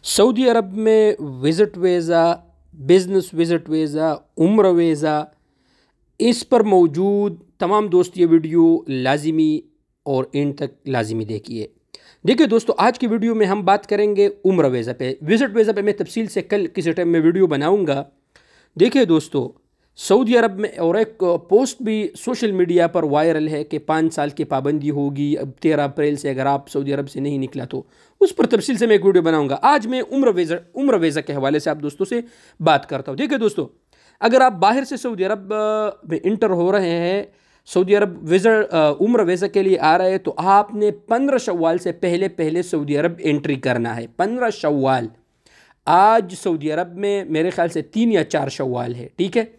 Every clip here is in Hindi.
सऊदी अरब में visit visa, business visit visa, उम्र वीज़ा, इस पर मौजूद तमाम दोस्त ये वीडियो लाजिमी और एंड तक लाजिमी देखिए। देखिए दोस्तों, आज की वीडियो में हम बात करेंगे उम्र वीज़ा पे। विज़िट वीज़ा पे मैं तफसील से कल किसी टाइम में वीडियो बनाऊंगा। देखिए दोस्तों, सऊदी अरब में और एक पोस्ट भी सोशल मीडिया पर वायरल है कि 5 साल की पाबंदी होगी अब 13 अप्रैल से, अगर आप सऊदी अरब से नहीं निकला तो। उस पर तफसील से मैं एक वीडियो बनाऊंगा। आज मैं उम्र वीज़ा के हवाले से आप दोस्तों से बात करता हूँ। देखिए दोस्तों, अगर आप बाहर से सऊदी अरब में इंटर हो रहे हैं, सऊदी अरब उम्र वीज़ा के लिए आ रहे हैं, तो आपने 15 शव्वाल से पहले पहले सऊदी अरब एंट्री करना है। 15 शव्वाल, आज सऊदी अरब में मेरे ख्याल से 3 या 4 शव्वाल है, ठीक है।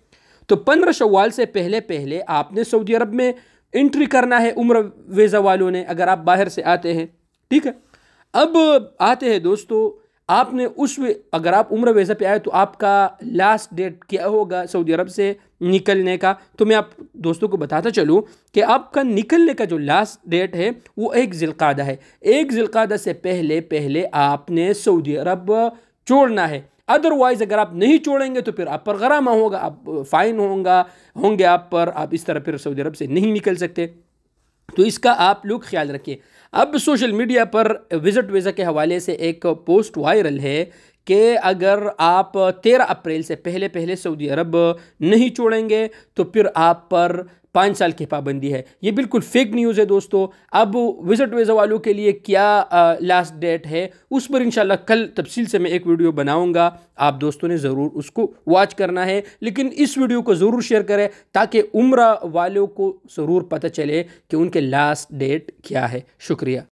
तो 15 शव्वाल से पहले पहले आपने सऊदी अरब में एंट्री करना है उम्र वीज़ा वालों ने, अगर आप बाहर से आते हैं, ठीक है। अब आते हैं दोस्तों, आपने अगर आप उम्र वीज़ा पे आए तो आपका लास्ट डेट क्या होगा सऊदी अरब से निकलने का। तो मैं आप दोस्तों को बताता चलूँ कि आपका निकलने का जो लास्ट डेट है वो 1 ज़िलक़ादा है। 1 ज़िलक़ादा से पहले पहले आपने सऊदी अरब छोड़ना है। अदरवाइज अगर आप नहीं छोड़ेंगे तो फिर आप पर गरामा होगा, आप फाइन होंगे आप पर, आप इस तरह फिर सऊदी अरब से नहीं निकल सकते। तो इसका आप लोग ख्याल रखिए। अब सोशल मीडिया पर विज़िट वीज़ा के हवाले से एक पोस्ट वायरल है कि अगर आप 13 अप्रैल से पहले पहले सऊदी अरब नहीं छोड़ेंगे तो फिर आप पर 5 साल की पाबंदी है। ये बिल्कुल फेक न्यूज़ है दोस्तों। अब विज़िट वीज़ा वालों के लिए क्या लास्ट डेट है, उस पर इंशाल्लाह कल तफसील से मैं एक वीडियो बनाऊंगा। आप दोस्तों ने ज़रूर उसको वॉच करना है, लेकिन इस वीडियो को ज़रूर शेयर करें ताकि उम्र वालों को ज़रूर पता चले कि उनके लास्ट डेट क्या है। शुक्रिया।